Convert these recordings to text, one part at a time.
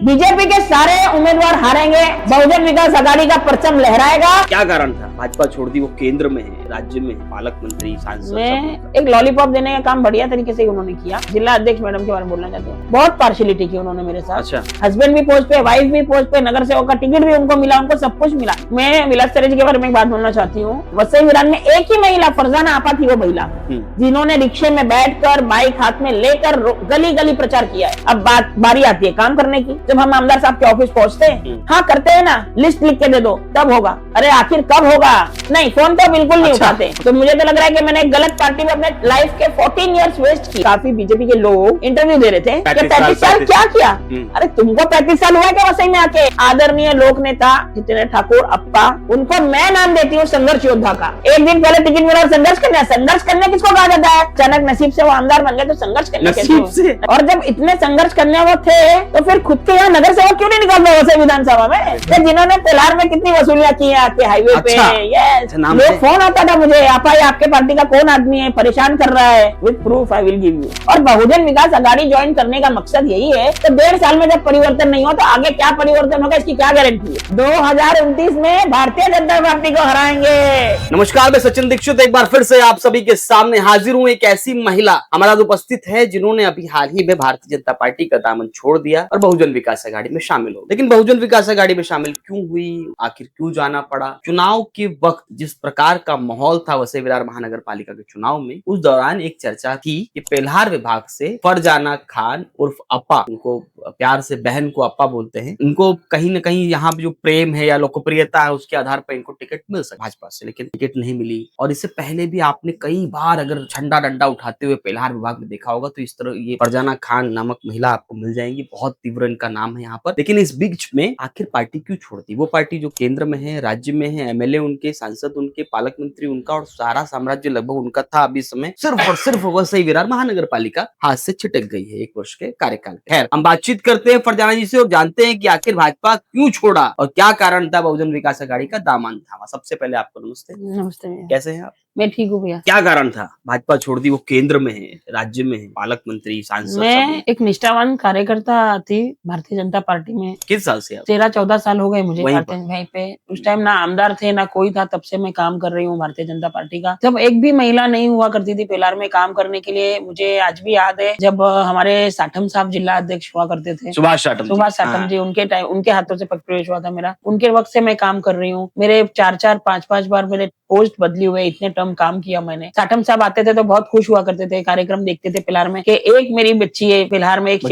BJP के सारे उम्मीदवार हारेंगे, बहुजन विकास आघाड़ी का परचम लहराएगा। क्या कारण था? भाजपा छोड़ दी, वो केंद्र में है, राज्य में है, पालक मंत्री, सांसद। में एक लॉलीपॉप देने का काम बढ़िया तरीके से उन्होंने किया। जिला अध्यक्ष मैडम के बारे में बोलना चाहते हैं, बहुत पार्शियलिटी की उन्होंने मेरे साथ। अच्छा। हस्बैंड भी पोस्ट पे, वाइफ भी पोस्ट पे, नगर सेवक का टिकट भी उनको मिला, उनको सब कुछ मिला। मैं विलास जी के बारे में एक बात बोलना चाहती हूँ। वसई विरार में एक ही महिला, फरजाना आपा थी वो महिला, जिन्होंने रिक्शे में बैठकर, बाइक हाथ में लेकर गली गली प्रचार किया है। अब बारी आती है काम करने की। जब हम आमदार साहब के ऑफिस पहुंचते हैं, हाँ करते हैं ना, लिस्ट लिख के दे दो तब होगा। अरे आखिर कब होगा? नहीं, फोन तो बिल्कुल नहीं उठाते। तो मुझे तो लग रहा है कि मैंने गलत पार्टी में अपने लाइफ के 14 इयर्स वेस्ट की। काफी बीजेपी के लोग इंटरव्यू दे रहे थे कि 35 साल क्या किया। अरे तुमको 35 साल हुआ क्या वसई में आके? आदरणीय लोक नेता जितेंद्र ठाकुर अप्पा, उनको मैं नाम देती हूँ संघर्ष योद्धा का। एक दिन पहले टिकट मिला और संघर्ष करने किसको कहा जाता है? अचानक नसीब से वो आमदार बन गए तो संघर्ष करने कैसे? और जब इतने संघर्ष करने वो थे तो फिर खुद के यहाँ नगर सेवक क्यों नहीं निकालते वसई विधानसभा में? जिन्होंने तेलार में कितनी वसूलियां की है आपके हाईवे पे। यस, लोग फोन आता था मुझे, आपके पार्टी का कौन आदमी है, परेशान कर रहा है। With proof I will give you. और बहुजन विकास आघाड़ी ज्वाइन करने का मकसद यही है। तो 1.5 साल में जब परिवर्तन नहीं हुआ तो आगे क्या परिवर्तन होगा, इसकी क्या गारंटी है? 2029 में भारतीय जनता पार्टी को हराएंगे। नमस्कार, मैं सचिन दीक्षित एक बार फिर से आप सभी के सामने हाजिर हूँ। एक ऐसी महिला हमारा उपस्थित है जिन्होंने अभी हाल ही में भारतीय जनता पार्टी का दामन छोड़ दिया और बहुजन विकास आघाड़ी में शामिल हो। लेकिन बहुजन विकास आघाड़ी में शामिल क्यों हुई, आखिर क्यों जाना पड़ा? चुनाव के वक्त जिस प्रकार का माहौल था वसई विरार महानगर पालिका के चुनाव में, उस दौरान एक चर्चा थी कि पेल्हार विभाग से फरजाना खान उर्फ अप्पा, उनको प्यार से बहन को अप्पा बोलते हैं, इनको कहीं न कहीं यहाँ जो प्रेम है या लोकप्रियता है उसके आधार पर इनको टिकट मिल सकता भाजपा से, लेकिन टिकट नहीं मिली। और इससे पहले भी आपने कई बार अगर झंडा डंडा उठाते हुए पेल्हार विभाग में देखा होगा तो इस तरह ये फरजाना खान नामक महिला आपको मिल जाएंगी। बहुत तीव्र इनका नाम है यहाँ पर। लेकिन इस बीच में आखिर पार्टी क्यों छोड़ती? वो पार्टी जो केंद्र में है, राज्य में है, एमएलए उनके, सांसद उनके, पालक मंत्री उनका और सारा साम्राज्य लगभग उनका था। अभी समय सिर्फ और सिर्फ वसई विरार महानगर पालिका हाथ से छिटक गई है 1 वर्ष के कार्यकाल। खैर, हम बातचीत करते हैं फरजाना जी से और जानते हैं कि आखिर भाजपा क्यों छोड़ा और क्या कारण था बहुजन विकास आघाड़ी का दामन थामा। सबसे पहले आपको नमस्ते। नमस्ते, कैसे हैं आप? मैं ठीक हूँ भैया। क्या कारण था? भाजपा छोड़ दी, वो केंद्र में है, राज्य में है, पालक मंत्री, सांसद। मैं एक निष्ठावान कार्यकर्ता थी भारतीय जनता पार्टी में। किस साल से आप? 13-14 साल हो गए मुझे वहीं वहीं पे। उस टाइम ना आमदार थे ना कोई था, तब से मैं काम कर रही हूँ भारतीय जनता पार्टी का। जब एक भी महिला नहीं हुआ करती थी पेलार में काम करने के लिए। मुझे आज भी याद है जब हमारे साठम साहब जिला अध्यक्ष हुआ करते थे, सुभाष साठम जी, उनके हाथों से प्रवेश हुआ था मेरा। उनके वक्त से मैं काम कर रही हूँ। मेरे 4-4, 5-5 बार मेरे पोस्ट बदली हुए, इतने टर्म काम किया मैंने। साठम साहब आते थे तो बहुत खुश हुआ करते थे, कार्यक्रम देखते थे पिलार में कि एक मेरी बच्ची है पिलार में, एक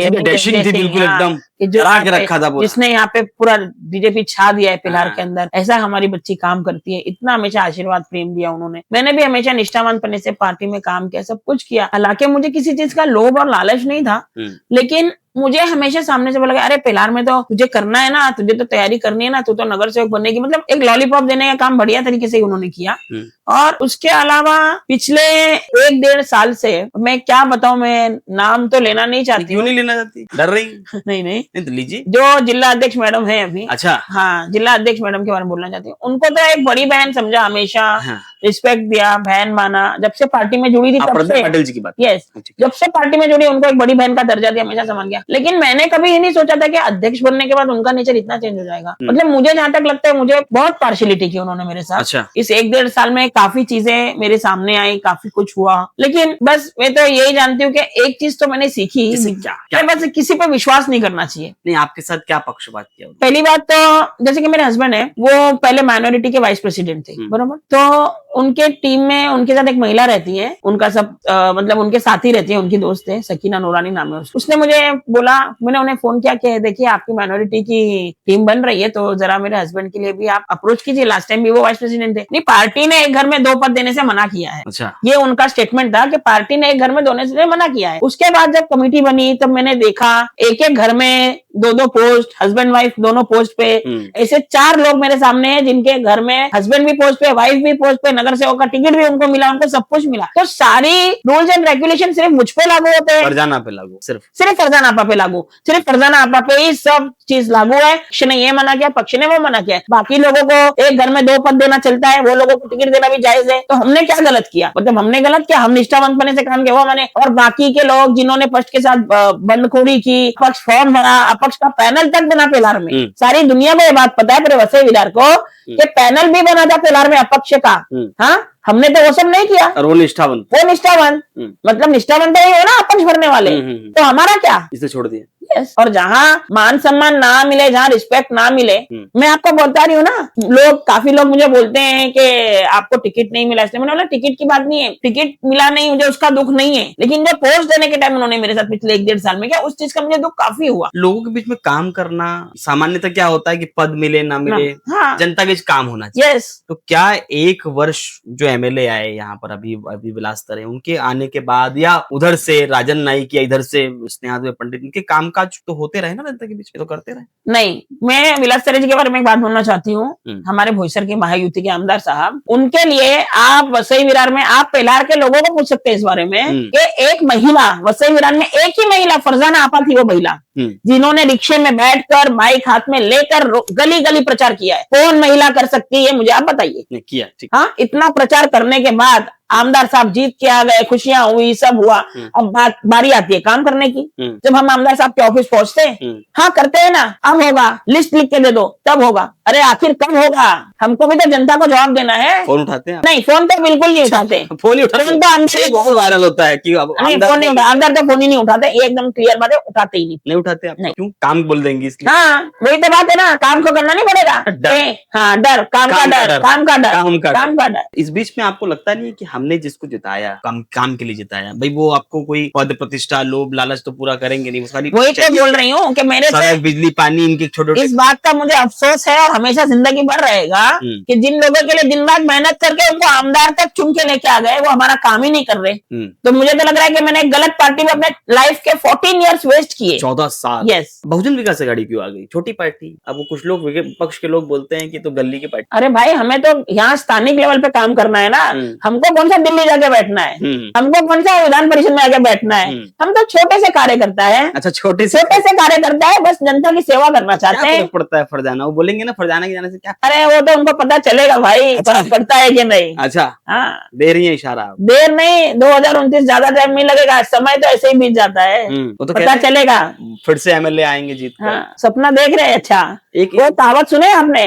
जिसने यहाँ पे पूरा बीजेपी छा दिया है पिलार के अंदर, ऐसा हमारी बच्ची काम करती है। इतना हमेशा आशीर्वाद प्रेम दिया उन्होंने। मैंने भी हमेशा निष्ठावान पने से पार्टी में काम किया, सब कुछ किया। हालांकि मुझे किसी चीज का लोभ और लालच नहीं था, लेकिन मुझे हमेशा सामने से बोला अरे पेलार में तो तुझे करना है ना, तुझे तो तैयारी करनी है ना, तू तो नगर सेवक बनेगी। मतलब एक लॉलीपॉप देने का काम बढ़िया तरीके से उन्होंने किया। और उसके अलावा पिछले 1-1.5 साल से, मैं क्या बताऊं, मैं नाम तो लेना नहीं चाहती। क्यों नहीं लेना चाहती? डर रही? नहीं तो लीजिए। जो जिला अध्यक्ष मैडम है अभी, अच्छा, हाँ, जिला अध्यक्ष मैडम के बारे में बोलना चाहती हूँ। उनको तो एक बड़ी बहन समझा, हमेशा रिस्पेक्ट दिया, बहन माना। जब से पार्टी में जुड़ी थी तब से, पटेल जी की बात। यस, जब से पार्टी में जुड़ी उनको एक बड़ी बहन का दर्जा दिया, हमेशा समझ गया। लेकिन मैंने कभी ये नहीं सोचा था कि अध्यक्ष बनने के बाद उनका नेचर इतना चेंज हो जाएगा। मतलब मुझे जहां तक लगता है, मुझे बहुत पार्शियलिटी की उन्होंने मेरे साथ। अच्छा। इस 1-1.5 साल में काफी चीजें मेरे सामने आई, काफी कुछ हुआ। लेकिन बस मैं तो यही जानती हूँ कि एक चीज तो मैंने सीखी, क्या बस किसी पे विश्वास नहीं करना चाहिए। नहीं, आपके साथ क्या पक्षपात किया? पहली बात तो जैसे कि मेरे हस्बैंड है, वो पहले माइनॉरिटी के वाइस प्रेसिडेंट थे, बराबर। तो उनके टीम में उनके साथ एक महिला रहती है, उनका सब मतलब उनके साथी रहती है, उनकी दोस्त है, सकीना नूरानी नाम है। उसने मुझे बोला, मैंने उन्हें फोन किया कि देखिए आपकी माइनॉरिटी की टीम बन रही है, तो जरा मेरे हस्बैंड के लिए भी आप अप्रोच कीजिए। लास्ट टाइम भी वो वाइस प्रेसिडेंट थे। नहीं, पार्टी ने एक घर में 2 पद देने से मना किया है। अच्छा। ये उनका स्टेटमेंट था कि पार्टी ने एक घर में देने से मना किया है। उसके बाद जब कमेटी बनी तब मैंने देखा एक घर में 2-2 पोस्ट, हस्बैंड वाइफ दोनों पोस्ट पे, ऐसे 4 लोग मेरे सामने हैं जिनके घर में हस्बैंड भी पोस्ट पे, वाइफ भी पोस्ट पे, नगर नगर सेवक का टिकट भी उनको मिला, उनको सब कुछ मिला। तो सारी रूल्स एंड रेगुलेशन सिर्फ मुझ पे लागू होते हैं, फरजाना पे लागू, सिर्फ फरजाना आपा पे लागू, सिर्फ फरजाना आपा पे ही सब चीज लागू है। पक्ष ने ये मना किया, पक्ष ने वो मना किया। बाकी लोगों को एक घर में 2 पद देना चलता है, वो लोगों को टिकट देना भी जायज है। तो हमने क्या गलत किया? मतलब हमने गलत किया? हम निष्ठावंत बने से काम किया वो माने, और बाकी के लोग जिन्होंने पक्ष के साथ बंदखोरी की, पक्ष फॉर्म भरा, अपक्ष का पैनल तक बना पेलार में। सारी दुनिया को ये बात पता है, पूरे वसई विरार को, कि पैनल भी बना था पेलार में अपक्ष का। हाँ, हमने तो वो सब नहीं किया। और वो निष्ठावंत, मतलब निष्ठावंत ही हो ना अपक्ष भरने वाले। तो हमारा क्या, इसे छोड़ दिया। यस। और जहाँ मान सम्मान ना मिले, जहाँ रिस्पेक्ट ना मिले, मैं आपको बोलता रही हूँ ना, काफी लोग मुझे बोलते हैं कि आपको टिकट नहीं मिला, इसलिए मैंने बोला टिकट की बात नहीं है, टिकट मिला नहीं मुझे उसका दुख नहीं है, लेकिन जो पोस्ट देने के टाइम उन्होंने मेरे साथ पिछले 1-1.5 साल में किया, उस चीज का मुझे दुख काफी हुआ। लोगों के बीच में काम करना सामान्यतः क्या होता है कि पद मिले ना मिले, हाँ, जनता के बीच काम होना चाहिए। यस। तो क्या 1 वर्ष जो एमएलए आए यहाँ पर अभी विलास तरह, उनके आने के बाद, या उधर से राजन नाईक या इधर से स्नेहा पंडित, इनके कामकाज तो होते रहे ना जनता के बीच में, तो करते रहे? नहीं, मैं विलास तरह जी के बारे में एक बात बोलना चाहती हूँ। हमारे भोईसर के महायुति के आमदार साहब, उनके लिए आप वसई विरार में, आप पेलार के लोगों को पूछ सकते हैं इस बारे में कि एक महिला वसई विरार में, एक ही महिला फरजाना आपा थी, वो महिला जिन्होंने रिक्शे में बैठकर माइक हाथ में लेकर गली गली प्रचार किया है। कौन महिला कर सकती है मुझे आप बताइए? किया, ठीक। हाँ, इतना प्रचार करने के बाद आमदार साहब जीत के आ गए, खुशियां हुई, सब हुआ। अब बारी आती है काम करने की। जब हम आमदार साहब के ऑफिस पहुंचते हैं, हाँ करते हैं ना, अब होगा, लिस्ट लिख के दे दो, तब होगा। अरे आखिर कब होगा? हमको भी तो जनता को जवाब देना है। फोन उठाते हैं? नहीं, फोन तो बिल्कुल नहीं उठाते। फोन ही उठाते? फोन तो आमदार बहुत वायरल होता है कि फोन नहीं उठा, आमदार तो फोन ही नहीं उठाते, एकदम क्लियर बात है, उठाते ही नहीं उठाते। क्यों? काम बोल देंगे इसलिए। हाँ, वही तो बात है ना, काम को करना नहीं पड़ेगा। हाँ, डर, काम का डर, काम का डर। इस बीच में आपको लगता नहीं कि हमने जिसको जिताया, काम के लिए जिताया, भाई वो आपको कोई पद प्रतिष्ठा लोभ लालच तो पूरा करेंगे नहीं, वही तो बोल रही हूँ कि मेरे से बिजली पानी इनके छोटे, इस बात का मुझे अफसोस है और हमेशा जिंदगी भर रहेगा कि जिन लोगों के लिए दिन रात मेहनत करके उनको आमदार तक चुन के लेके आ गए, वो हमारा काम ही नहीं कर रहे। तो मुझे तो लग रहा है कि मैंने एक गलत पार्टी में अपने लाइफ के 14 ईयर्स वेस्ट किए। 14 साल। यस। बहुजन विकास आघाड़ी क्यों आ गई? छोटी पार्टी। अब वो कुछ लोग पक्ष के लोग बोलते हैं कि तो गली की पार्टी। अरे भाई, हमें तो यहाँ स्थानिक लेवल पे काम करना है ना। हमको कौन सा दिल्ली जाके बैठना है, हमको कौन सा विधान परिषद में आके बैठना है। हम तो छोटे से कार्यकर्ता है। अच्छा, छोटे से कार्यकर्ता है, बस जनता की सेवा करना चाहते हैं। पड़ता है फरजाना, वो बोलेंगे ना फरजाना के जाने से क्या? अरे वो तो उनको पता चलेगा भाई, पड़ता है कि नहीं। अच्छा, हाँ, दे रही है इशारा। देर नहीं, 2029 ज्यादा टाइम नहीं लगेगा, समय तो ऐसे ही बीत जाता है। वो तो पता चलेगा, फिर से एमएलए आएंगे जीत कर। हाँ, सपना देख रहे हैं। अच्छा, एक वो कहावत सुने आपने?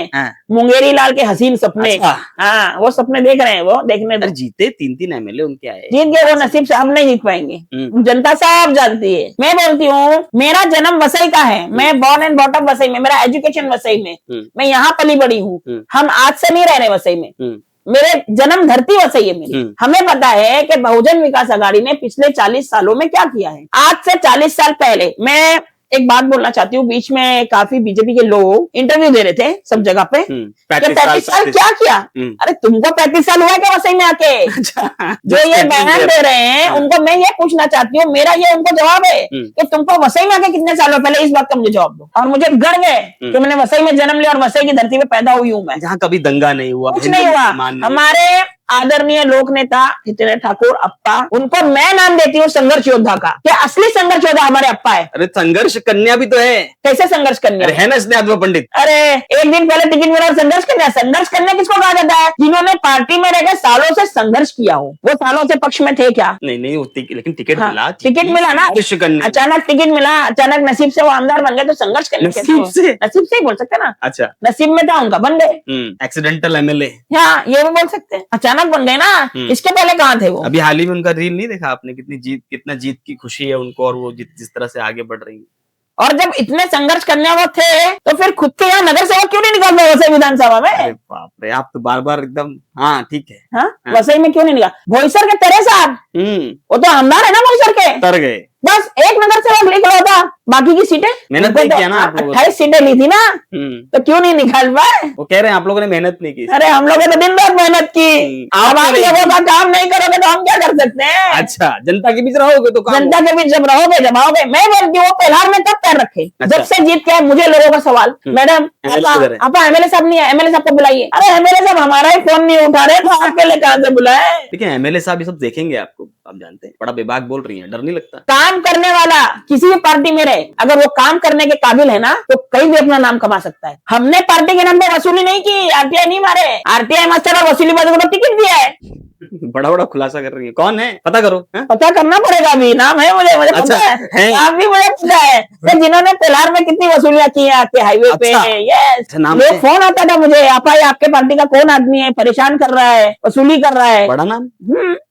मुंगेरी लाल के हसीन सपने। अच्छा। हाँ, वो सपने देख रहे हैं, वो देखने दो। जीते 3 एमएलए उनके आए, जीत गए वो, नसीब से हम नहीं जीत पाएंगे। जनता साहब जानती है। मैं बोलती हूँ, मेरा जन्म वसई का है, मैं बॉर्न एंड बॉटम वसई में, मेरा एजुकेशन वसई में, मैं यहाँ पली बड़ी हूँ। हम आज से नहीं रह रहे वसई में, मेरे जन्म धरती वसई है मेरी। हमें पता है कि बहुजन विकास आघाड़ी ने पिछले 40 सालों में क्या किया है। आज से 40 साल पहले मैं एक बात बोलना चाहती हूँ, बीच में काफी बीजेपी के लोग इंटरव्यू दे रहे थे सब जगह पे, 35 साल क्या किया। अरे तुमको 35 साल हुआ क्या वसई में आके? जो ये बयान दे रहे हैं उनको मैं ये पूछना चाहती हूँ, मेरा ये उनको जवाब है कि तुमको वसई में आके कितने सालों पहले, इस बात का मुझे जवाब दो। और मुझे गर्व है कि मैंने वसई में जन्म लिया और वसई की धरती पे पैदा हुई हूँ मैं, जहाँ कभी दंगा नहीं हुआ, कुछ नहीं हुआ। हमारे आदरणीय लोक नेता हितेंद्र ठाकुर अप्पा, उनको मैं नाम देती हूँ संघर्ष योद्धा का, कि असली संघर्ष योद्धा हमारे अप्पा है। अरे संघर्ष कन्या भी तो है। कैसे संघर्ष कन्या है ना स्नेहा पंडित? अरे एक दिन पहले टिकट मिला, संघर्ष कन्या। संघर्ष कन्या किसको कहा जाता है? जिन्होंने पार्टी में रहकर सालों से संघर्ष किया हो। वो सालों से पक्ष में थे क्या? नहीं, लेकिन टिकट मिला। टिकट मिला ना, अचानक टिकट मिला, अचानक नसीब से वो आमदार बन गए, तो संघर्ष कन्या। नसीब से ही बोल सकते ना। अच्छा, नसीब में था उनका, बन गए। एक्सीडेंटल एमएलए, हाँ ये भी बोल सकते हैं, अचानक बन गए ना। इसके पहले कहाँ थे वो? अभी हाल ही में उनका रील नहीं देखा आपने? कितना जीत की खुशी है उनको, और वो जिस तरह से आगे बढ़ रही है। और जब इतने संघर्ष करने वो थे, तो फिर खुद के यहाँ नगर सेवक क्यों नहीं निकालते वसई विधानसभा में? अरे बाप रे, आप तो बार एकदम, हाँ ठीक है, हाँ? वसई में क्यों नहीं निकाल? भोईसर के तेरे साहब, वो तो आमदार है ना भोईसर के, तर गए। बस एक नगर सेवक लिख रहा था, बाकी की सीटें मेहनत नहीं किया ना आप लोगों ने। 28 सीटें ली थी ना, तो क्यों नहीं निकाल पाए? वो कह रहे हैं आप लोगों ने मेहनत नहीं की। अरे हम लोगों ने तो दिन रात मेहनत की। अब आप लोगों का काम नहीं करोगे तो हम क्या कर सकते हैं? अच्छा, जनता के बीच रहोगे तो काम जनता के बीच जब रहोगे जब आओगे। मैं बोलती हूँ पेलार में कब पैर रखे? अच्छा। जब से जीत के आए। मुझे लोगों का सवाल, मैडम MLA किधर है? आप एमएलए साहब नहीं है, एमएलए साहब को बुलाइए। अरे एमएलए साहब हमारा ही फोन नहीं उठा रहे तो आपके लिए कहां से बुलाए? लेकिन एमएलए साहब ये सब देखेंगे आपको, आप जानते हैं, बड़ा बेबाक बोल रही हैं, डर नहीं लगता? काम करने वाला किसी भी पार्टी में रहे, अगर वो काम करने के काबिल है ना, तो कहीं भी अपना नाम कमा सकता है। हमने पार्टी के नाम पे वसूली नहीं की, आरटीआई नहीं मारे, आरटीआई मास्टर और वसूली बाजू को टिकट दिया है। बड़ा बड़ा खुलासा कर रही है, कौन है पता करो। है? पता करना पड़ेगा, अभी नाम है मुझे अच्छा, पता है, है? नाम भी मुझे पता है। तो जिन्होंने पेलार में कितनी वसूलियां की है आपके हाईवे पे, अच्छा। यस। अच्छा, नाम लोग है? फोन आता था मुझे, आपके पार्टी का कौन आदमी है, परेशान कर रहा है, वसूली कर रहा है। बड़ा नाम,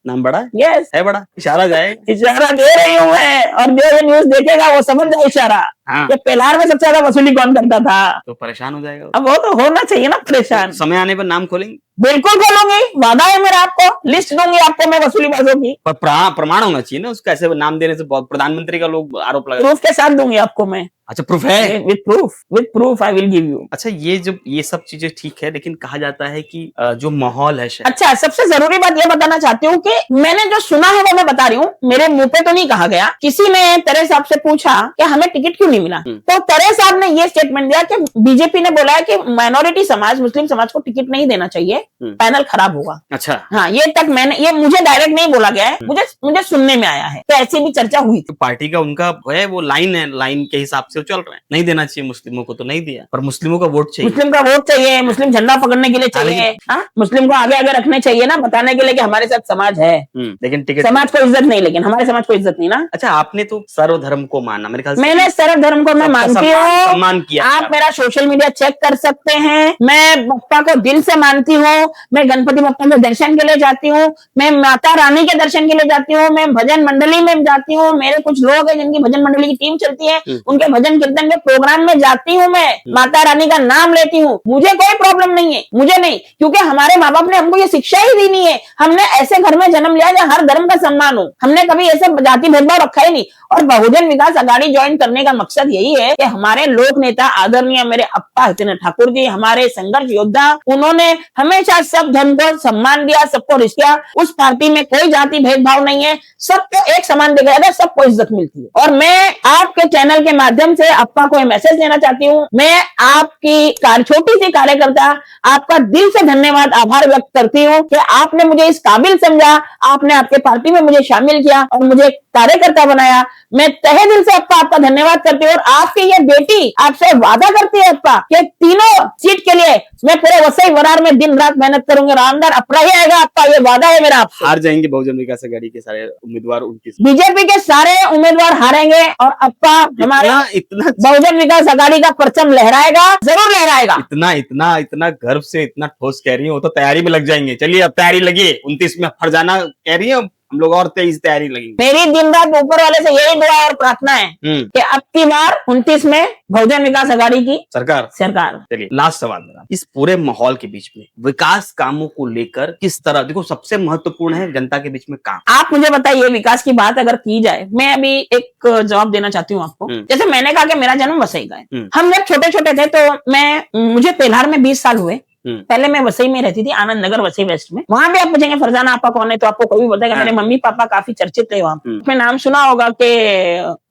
नाम बड़ा है? यस, है बड़ा, इशारा जाए। इशारा दे रही हूँ मैं, और जो ये न्यूज देखेगा वो समझ जाए इशारा। हाँ। ये पेलार में सबसे ज्यादा वसूली कौन करता था? तो परेशान हो जाएगा। अब वो तो होना चाहिए ना परेशान। समय आने पर नाम खोलेंगे। बिल्कुल खोलूंगी, वादा है मेरा, आपको लिस्ट दूंगी आपको मैं वसूली बाजों की, पर प्रमाण होना चाहिए ना उसका, ऐसे नाम देने से प्रधानमंत्री का लोग आरोप लगा। प्रूफ के साथ दूंगी आपको मैं। अच्छा, प्रूफ है? With proof I will give you. अच्छा, ये सब चीजें ठीक है, लेकिन कहा जाता है कि जो माहौल है शायद। अच्छा, सबसे जरूरी बात ये बताना चाहती हूँ कि मैंने जो सुना है वो मैं बता रही हूँ, मेरे मुंह पे तो नहीं कहा गया। किसी ने तरे साहब से पूछा कि हमें टिकट क्यों नहीं मिला, तो तरे साहब ने ये स्टेटमेंट दिया कि बीजेपी ने बोला है कि माइनॉरिटी समाज, मुस्लिम समाज को टिकट नहीं देना चाहिए, पैनल खराब होगा। अच्छा, हाँ, ये मुझे डायरेक्ट नहीं बोला गया है, मुझे सुनने में आया है, तो ऐसी भी चर्चा हुई थी। पार्टी का उनका है वो लाइन है, लाइन के हिसाब से चल रहे हैं, नहीं देना चाहिए मुस्लिमों को, तो नहीं दिया, पर मुस्लिमों का वोट चाहिए। मुस्लिम का वोट चाहिए, मुस्लिम झंडा पकड़ने के लिए चाहिए, हाँ, मुस्लिम को आगे आगे रखने चाहिए ना, बताने के लिए कि हमारे साथ समाज है। लेकिन टिकट, समाज को इज्जत नहीं, लेकिन हमारे समाज को इज्जत नहीं ना। अच्छा, आपने तो सर्वधर्म को माना, मेरे ख्याल से मैंने सर्वधर्म को मैं मानती हूँ, सम्मान किया। आप मेरा सोशल मीडिया चेक कर सकते हैं। मैं बप्पा को दिल से मानती हूँ, मैं गणपति बप्पा के दर्शन के लिए जाती हूँ, मैं माता रानी के दर्शन के लिए जाती हूँ, मैं भजन मंडली में जाती हूँ, मेरे कुछ लोग हैं जिनकी भजन मंडली की टीम चलती है, उनके भजन कीर्तन के प्रोग्राम में जाती हूँ, मैं माता रानी का नाम लेती हूँ, मुझे कोई प्रॉब्लम नहीं है, मुझे नहीं, क्योंकि हमारे माँ बाप ने हमको ये शिक्षा ही दी नहीं है। हमने ऐसे घर में जन्म लिया जहाँ हर धर्म का सम्मान हो, हमने कभी ऐसे जाति भेदभाव रखा ही नहीं। और बहुजन विकास अघाड़ी ज्वाइन करने का मकसद यही है कि हमारे लोक नेता आदरणीय मेरे अप्पा हितेंद्र ठाकुर जी, हमारे संघर्ष योद्धा, उन्होंने हमेशा सब धर्म को सम्मान दिया, सबको रिश्ता किया। उस पार्टी में कोई जाति भेदभाव नहीं है, सबको एक समान देखा जाता है, सबको इज्जत मिलती है। और मैं आपके चैनल के माध्यम से अप्पा को मैसेज देना चाहती हूँ, मैं आपकी छोटी सी कार्यकर्ता आपका दिल से धन्यवाद, आभार व्यक्त करती हूँ कि आपने मुझे इस काबिल समझा, आपने आपके पार्टी में मुझे शामिल किया और मुझे कार्यकर्ता बनाया। मैं तहे दिल से अप्पा आपका धन्यवाद करती हूँ। और आपकी ये बेटी आपसे वादा करती है अप्पा कि तीनों सीट के लिए मैं पूरे वसई वरार में दिन रात मेहनत करूंगा, रामदार अपना ही आएगा अप्पा, ये वादा है मेरा आपसे। हार जाएंगे बहुजन विकास अघाड़ी के सारे उम्मीदवार, उनकी बीजेपी के सारे उम्मीदवार हारेंगे और अप्पा हमारे इतना बहुजन विकास अघाड़ी का परचम लहराएगा, जरूर लहराएगा। इतना इतना इतना गर्व से इतना ठोस कह रही है, वो तो तैयारी में लग जाएंगे। चलिए, अब तैयारी लगी, 29 में फरजाना कह रही है, हम लोग और तेज तैयारी लगेंगे। मेरी दिन रात ऊपर वाले से यही दुआ और प्रार्थना है कि अब की बार 29 में बहुजन विकास अघाड़ी की सरकार। चलिए, लास्ट सवाल मेरा, इस पूरे माहौल के बीच में विकास कामों को लेकर किस तरह, देखो सबसे महत्वपूर्ण है जनता के बीच में काम। आप मुझे बताइए, विकास की बात अगर की जाए, मैं अभी एक जवाब देना चाहती हूँ आपको। जैसे मैंने कहा कि मेरा जन्म वसई का है, हम जब छोटे छोटे थे तो मुझे पेलार में 20 साल हुए। पहले मैं वसई में रहती थी, आनंद नगर वसई वेस्ट में। वहां भी आप पूछेंगे फरजाना आपा कौन है, तो आपको कोई भी बताएगा। मेरे मम्मी पापा काफी चर्चित थे वहां। आपने नाम सुना होगा कि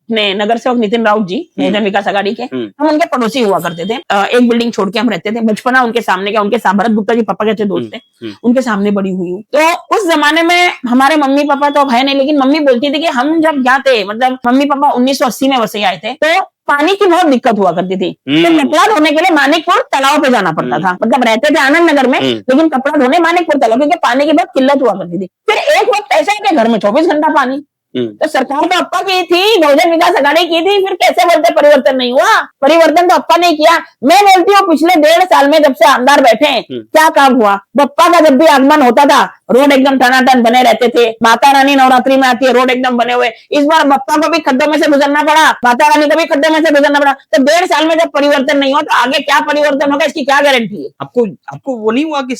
अपने नगर सेवक नितिन राउत जी, बहुजन विकास अघाड़ी के, हम उनके पड़ोसी हुआ करते थे। एक बिल्डिंग छोड़ के हम रहते थे। बचपना उनके सामने का, उनके भरत गुप्ता जी पापा के अच्छे दोस्त थे, उनके सामने बड़ी हुई हूँ। तो उस जमाने में हमारे मम्मी पापा तो अब है नहीं, लेकिन मम्मी बोलती थी कि हम जब यहाँ थे, मतलब मम्मी पापा 1980 में वसई आए थे, तो पानी की बहुत दिक्कत हुआ करती थी। तो कपड़ा धोने के लिए मानिकपुर तालाब पे जाना पड़ता था। मतलब रहते थे आनंद नगर में, लेकिन कपड़ा धोने मानिकपुर तालाब, क्योंकि पानी की बहुत किल्लत हुआ करती थी। फिर एक वक्त ऐसा है कि घर में 24 घंटा पानी। तो सरकार तो अप्पा की थी, बहुजन विकास अघाड़ी की थी, फिर कैसे बोलते परिवर्तन नहीं हुआ? परिवर्तन तो अप्पा ने किया। मैं बोलती हूँ पिछले 1.5 साल में जब से आमदार बैठे, क्या काम हुआ? बप्पा का जब भी आगमन होता था, रोड एकदम टनाटन बने रहते थे। माता रानी नवरात्रि में आती है, रोड एकदम बने हुए। इस बार बप्पा को भी खड्डों में से गुजरना पड़ा, माता रानी को भी खड्डों में से गुजरना पड़ा। तो 1.5 साल में जब परिवर्तन नहीं हुआ, तो आगे क्या परिवर्तन होगा, इसकी क्या गारंटी है? आपको वो नहीं हुआ कि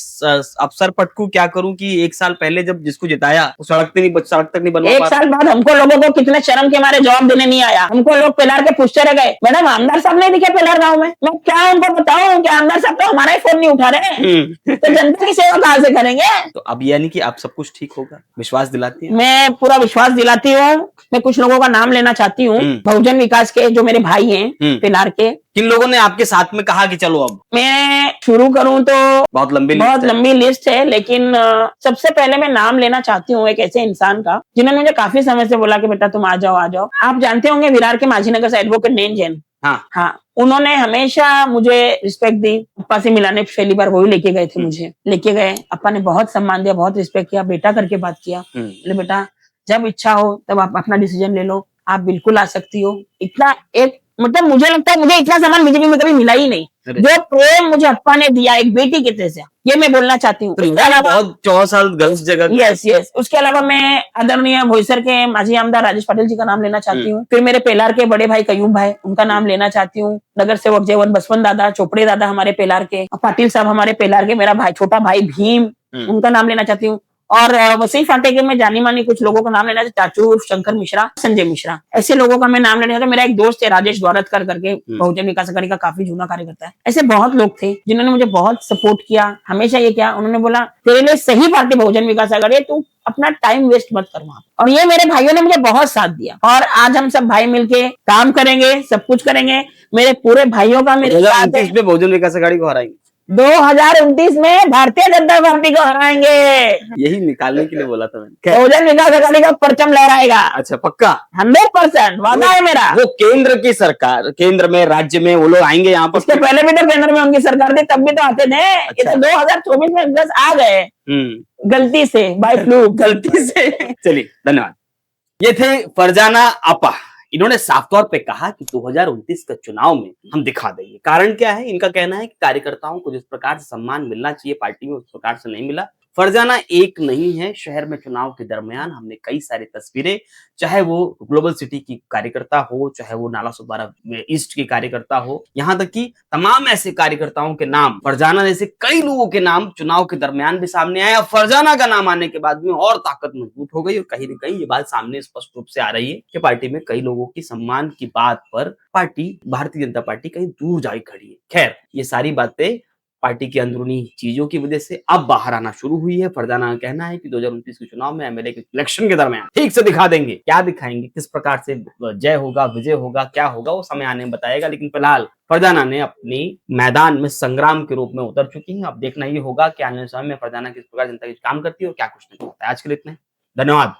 अफसर पटकू क्या करूं कि 1 साल पहले जब जिसको जिताया वो सड़क तक नहीं बनवा पा रहा? 1 साल बाद हमको लोगों को कितने शर्म के मारे जवाब देने नहीं आया। हमको लोग पेलार के पूछते रह गए, मैडम आमदार साहब नहीं दिखे पेलार गांव में। मैं क्या उनको बताऊं कि आमदार साहब तो हमारा ही फोन नहीं उठा रहे, तो जनता की सेवा कहाँ से करेंगे। तो अब यानी कि आप सब कुछ ठीक होगा, विश्वास दिलाती है? मैं पूरा विश्वास दिलाती हूँ। मैं कुछ लोगों का नाम लेना चाहती हूँ, बहुजन विकास के जो मेरे भाई हैं पेलार के। किन लोगों ने आपके साथ में कहा कि चलो अब? मैं शुरू करूं तो बहुत लंबी लिस्ट है, लेकिन सबसे पहले मैं नाम लेना चाहती हूँ एक ऐसे इंसान का जिन्होंने मुझे काफी समय से बोला कि बेटा तुम आ जाओ आ जाओ। आप जानते होंगे विरार के माझीनगर से एडवोकेट नैन जैन। हाँ, उन्होंने हमेशा मुझे रिस्पेक्ट दी। अप्पा से मिलाने पहली बार वही लेके गए थे, मुझे लेके गए। अप्पा ने बहुत सम्मान दिया, बहुत रिस्पेक्ट किया, बेटा करके बात किया। बोले बेटा जब इच्छा हो तब आप अपना डिसीजन ले लो, आप बिल्कुल आ सकती हो। इतना एक मतलब मुझे लगता है मुझे इतना सम्मान बीजेपी में कभी मिला ही नहीं, जो प्रेम मुझे अप्पा ने दिया एक बेटी के तरह, ये मैं बोलना चाहती हूँ। बहुत 14 साल गलत जगह। यस। उसके अलावा मैं आदरणीय भोईसर के माजी आमदार राजेश पाटिल जी का नाम लेना चाहती हूँ। फिर मेरे पेलार के बड़े भाई कयूम भाई, उनका नाम लेना चाहती हूँ। नगर सेवक जयवंत बसवन दादा, चोपड़े दादा हमारे पेलार के, पाटिल साहब हमारे पेलार के, मेरा भाई छोटा भाई भीम, उनका नाम लेना चाहती हूँ। और वसई फाटे के में जानी मानी कुछ लोगों का नाम लेना चाहिए, चाचू शंकर मिश्रा, संजय मिश्रा, ऐसे लोगों का मैं नाम लेना चाहता हूँ। मेरा एक दोस्त है राजेश द्वारतकर करके, बहुजन विकास अघाड़ी का काफी जूना कार्यकर्ता है। ऐसे बहुत लोग थे जिन्होंने मुझे बहुत सपोर्ट किया। हमेशा ये किया, उन्होंने बोला तेरे लिए सही पार्टी बहुजन विकास अघाड़ी है, तू अपना टाइम वेस्ट मत कर वहां। और ये मेरे भाइयों ने मुझे बहुत साथ दिया, और आज हम सब भाई मिलके काम करेंगे, सब कुछ करेंगे। मेरे पूरे भाइयों का मेरे साथ है। बहुजन विकास अघाड़ी को हराएंगे 2029 में भारतीय जनता पार्टी को हराएंगे। यही निकालने के लिए बोला था मैंने। बहुजन विकास अघाड़ी का परचम लहराएगा। अच्छा, पक्का 100% वादा है मेरा। वो केंद्र की सरकार, केंद्र में राज्य में वो लोग आएंगे यहाँ पर। उसके पहले भी तो केंद्र में उनकी सरकार थी, तब भी तो आते थे। ये तो 2024 में बस आ गए गलती से, बाय फ्लू गलती से। चलिए धन्यवाद। ये थे फरजाना आपा। इन्होंने साफ तौर पे कहा कि 2029 के चुनाव में हम दिखा देंगे। कारण क्या है? इनका कहना है कि कार्यकर्ताओं को जिस प्रकार से सम्मान मिलना चाहिए पार्टी में, उस प्रकार से नहीं मिला। फरजाना एक नहीं है। शहर में चुनाव के दरमियान हमने कई सारी तस्वीरें, चाहे वो ग्लोबल सिटी की कार्यकर्ता हो, चाहे वो नाला सुपारा ईस्ट की कार्यकर्ता हो, यहाँ तक कि तमाम ऐसे कार्यकर्ताओं के नाम, फरजाना जैसे कई लोगों के नाम चुनाव के दरमियान भी सामने आए। और फरजाना का नाम आने के बाद में और ताकत मजबूत हो गई, और कहीं न कहीं ये बात सामने स्पष्ट रूप से आ रही है कि पार्टी में कई लोगों की सम्मान की बात पर पार्टी, भारतीय जनता पार्टी कहीं दूर जाई खड़ी है। खैर, ये सारी बातें पार्टी की अंदरूनी चीजों की वजह से अब बाहर आना शुरू हुई है। फरजाना का कहना है कि 2029 के चुनाव में एमएलए के इलेक्शन के दरमियान ठीक से दिखा देंगे। क्या दिखाएंगे, किस प्रकार से जय होगा, विजय होगा, क्या होगा, वो समय आने में बताएगा। लेकिन फिलहाल फरजाना ने अपनी मैदान में संग्राम के रूप में उतर चुकी है। अब देखना ये होगा कि आने वाले समय में फरजाना किस प्रकार जनता के काम करती है और क्या कुछ नहीं होता है। आज के लिए इतना, धन्यवाद।